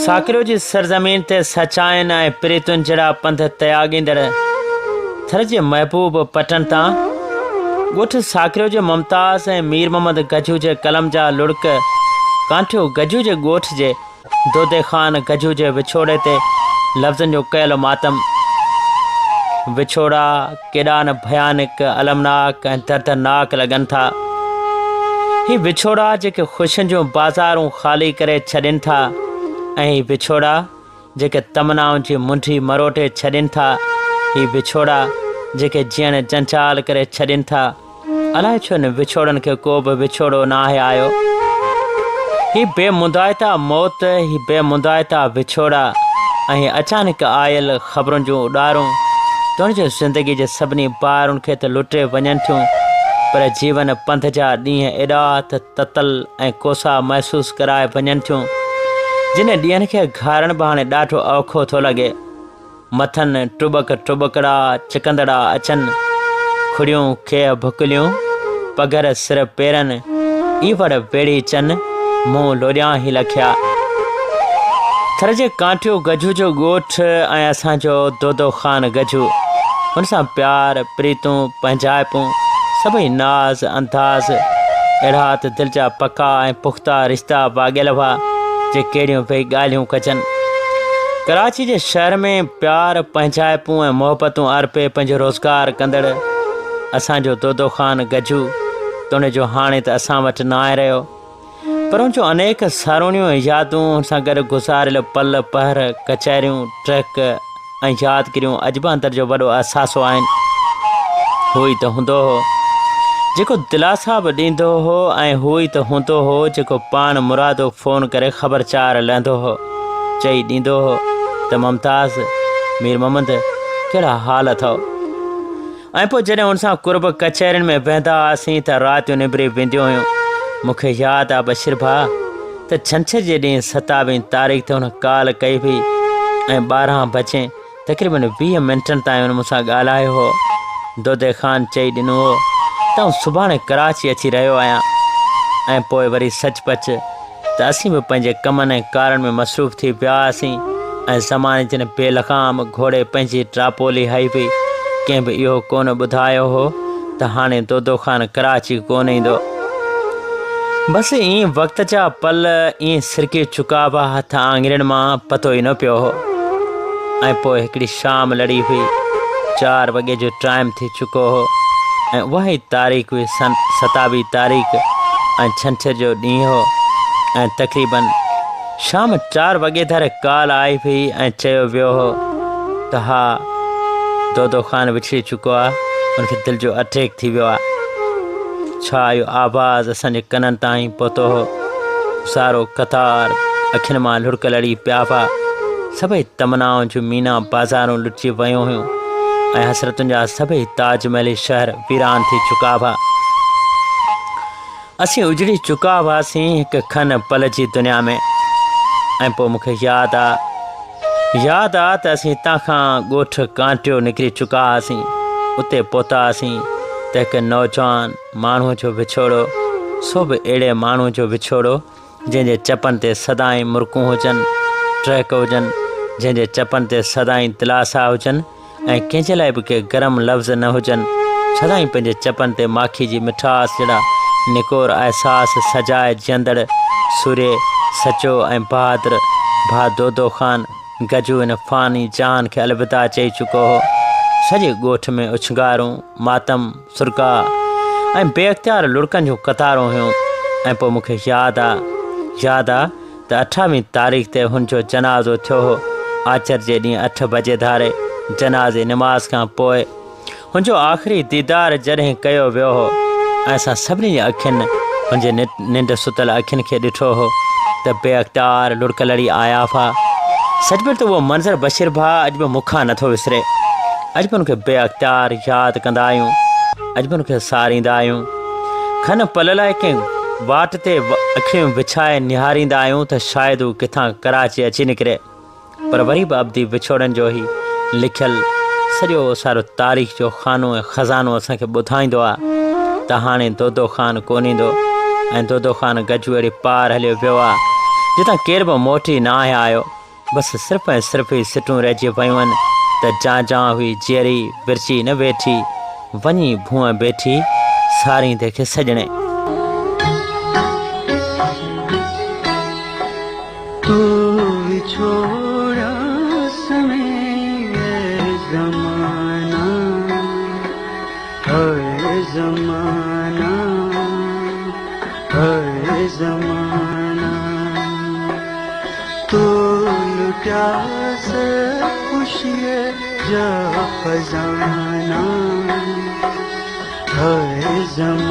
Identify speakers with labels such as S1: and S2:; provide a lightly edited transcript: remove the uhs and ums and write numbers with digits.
S1: साकिरो जी सरज़मीन ते सचाइन ऐं प्रीतुनि जहिड़ा पंध त्यागींदड़ थर जे महबूब पटन तां ॻोठ साकिरो जे मुमताज़ ऐं मीर मोहम्मद गजू जे कलम जा लुड़क कांठियो गजू जे ॻोठ जे दोदे ख़ान गजू जे विछोड़े ते लफ़्ज़नि जो कयल मातम। विछोड़ा केॾा न भयानक, अलमनाक ऐं दर्दनाक लॻनि था। ही विछोड़ा जेके ख़ुशियुनि जूं बाज़ारूं ख़ाली करे छॾनि था ऐं ही विछोड़ा जेके तमनाउनि जी मुंडी मरोटे छॾनि था। ही विछोड़ा जेके जीअण जंजाल करे छॾनि था। अलाए छो न विछोड़नि खे को बि विछोड़ो न आहे आयो। ही बेमुंदाइता मौत, ही बेमुंदाइता विछोड़ा ऐं अचानक आयल ख़बरुनि जूं उॾारूं तुंहिंजो ज़िंदगी जे सभिनी ॿारुनि खे त लुटे वञनि थियूं, पर जीवन पंध जा ॾींहं एॾा त ततल ऐं कोसा महसूसु कराए वञनि थियूं जिन ॾींहंनि खे घारण बि हाणे ॾाढो औखो थो लॻे। मथनि टुबकड़ा चिकंदड़ा अचनि, खुड़ियूं खे भुकलियूं पघर सिर पेरनि, ईवड़ बेड़ी चनि मुंहुं लोॾियां ई लखिया। थर जे कांठियो गजू जो ॻोठ ऐं असांजो दोदो ख़ान गजू, हुन सां प्यार प्रीतूं पंहिंजाइपूं सभई नाज़ अंदाज़ अहिड़ा त दिलि जा पका ऐं पुख़्ता रिश्ता वाॻियल हुआ जे कहिड़ियूं भई ॻाल्हियूं कजनि। कराची जे शहर में प्यार पंहिंजाइपूं ऐं मोहबतूं अर्पे पंहिंजो रोज़गार कंदड़ असांजो दोदो ख़ान गजू तुंहिंजो हाणे त असां वटि न आहे रहियो, पर हुनजो अनेक सारोणियूं यादूं, हुन सां गॾु गुज़ारियल पल पहर कचहरियूं ट्रक ऐं यादगिरियूं अॼु बि अंदरि जो वॾो अहसासो आहिनि। हू ई त हूंदो हो जेको दिलासा बि ॾींदो हो ऐं हू ई त हूंदो हो जेको पाण मुरादो फ़ोन करे ख़बरचार लहंदो हो, चई ॾींदो हो त मुमताज़ मीर मोहम्मद कहिड़ा हाल अथव। ऐं पोइ जॾहिं हुन सां कुर्ब कचहरियुनि में वेंदा हुआसीं त रातियूं निबिरी वेंदियूं हुयूं। मूंखे यादि आहे बशीर भाउ त छंछर जे ॾींहुं 27 तारीख़ ते हुन कॉल कई हुई ऐं 12 बजे तक़रीबन 20 मिंटनि ताईं हुन मूंसां ॻाल्हायो हो। दोदे ख़ान चई ॾिनो हो त सुभाणे कराची अची रहियो आहियां, ऐं पोइ वरी सचपच त असीं बि पंहिंजे कमनि ऐं कारनि में मसरूफ़ थी विया हुआसीं ऐं ज़माने जिन बेलगाम घोड़े पंहिंजी ट्रापोली हई हुई। कंहिं बि इहो कोन ॿुधायो हो त हाणे दोदो ख़ान कराची कोन ईंदो। बसि ईअं वक़्त जा पल ईअं सिरकी चुका हुआ हथ आङिरियुनि मां, पतो ई न पियो हो। ऐं पोइ हिकिड़ी शाम लड़ी हुई, 4 वॻे जो टाइम थी चुको हो ऐं उहा ई तारीख़ हुई 27 तारीख़ ऐं छंछर जो ॾींहुं हो ऐं तक़रीबन शाम 4 वॻे धर कॉल आई हुई ऐं चयो वियो हो त हा दोदो ख़ान विछड़ी चुको आहे, हुनखे दिलि जो अटैक थी वियो आहे। छा इहो आवाज़ असांजे कननि ताईं पहुतो हो। सारो कतार अखियुनि मां लुड़क लड़ी पिया हुआ। सभई तमनाउनि जूं मीना बाज़ारूं लुटी वियूं हुयूं ऐं हसरतुनि जा सभई ताजमहली शहर वीरान थी चुका हुआ। असीं उजड़ी चुका हुआसीं हिकु खन पल जी दुनिया में। ऐं पोइ मूंखे यादि आहे त असीं हितां खां ॻोठ कांटियो निकिरी चुका हुआसीं। उते पहुतासीं त हिकु नौजवान माण्हूअ जो विछोड़ो, सो बि अहिड़े माण्हूअ जो विछोड़ो जंहिंजे चपनि ते सदाईं मुर्कूं हुजनि, ट्रैक हुजनि, जंहिंजे चपनि ते सदाईं दिलासा हुजनि ऐं कंहिंजे लाइ बि के गरम लफ़्ज़ न हुजनि। सदाईं पंहिंजे चपनि ते माखी जी मिठास जहिड़ा निकोर अहसास सजाए जीअंदड़ सूर्य सचो ऐं बहादुर भाउ दोदो ख़ान गजू इन फ़ानी जान खे अलविदा चई चुको हो। सॼे ॻोठ में उछंगारूं, मातम, सुरका ऐं बेअख्तियार लुड़कनि जूं कतारूं हुयूं। ऐं पोइ मूंखे यादि आहे त 28 तारीख़ ते हुनजो जनाज़ो थियो हो। आचर जे ॾींहुं 8 बजे धारे जनाज़े निमाज़ खां पोइ हुनजो आख़िरी दीदार जॾहिं कयो वियो हो ऐं असां सभिनी जे अखियुनि हुनजे निंड सुतल अखियुनि खे ॾिठो हो त बेअख्तियार लुड़क लड़ी आया हुआ। सचमुच त उहो मंज़र बशीर भाउ अॼु बि मूंखां नथो विसरे। अॼु बि हुनखे बेअख्तियार यादि कंदा आहियूं, अॼु बि हुनखे सारींदा आहियूं। खन पल लाइ कंहिं वाट ते अखियूं विछाए निहारींदा आहियूं त शायदि हू किथां कराची अची निकिरे, पर वरी बि अब्दी विछोड़नि जो ई लिखियलु सॼो सारो तारीख़ जो खानो ऐं ख़ज़ानो असांखे ॿुधाईंदो आहे त हाणे दोदो ख़ान कोन ईंदो ऐं दोदो ख़ान गजू अहिड़ी पार हलियो वियो आहे जितां केर बि मोटी न आहे आयो। बसि सिर्फ़ु ऐं सिर्फ़ु ई सिटूं रहिजी पयूं आहिनि त जा हुई जीअरी विरची न वेठी वञी भूअं बेठी सारी देखे सजणे।
S2: तू छोड़ा समय ज़माना है ज़माना है ज़माना तू लुटा से खुशी जा खजाना है ज़माना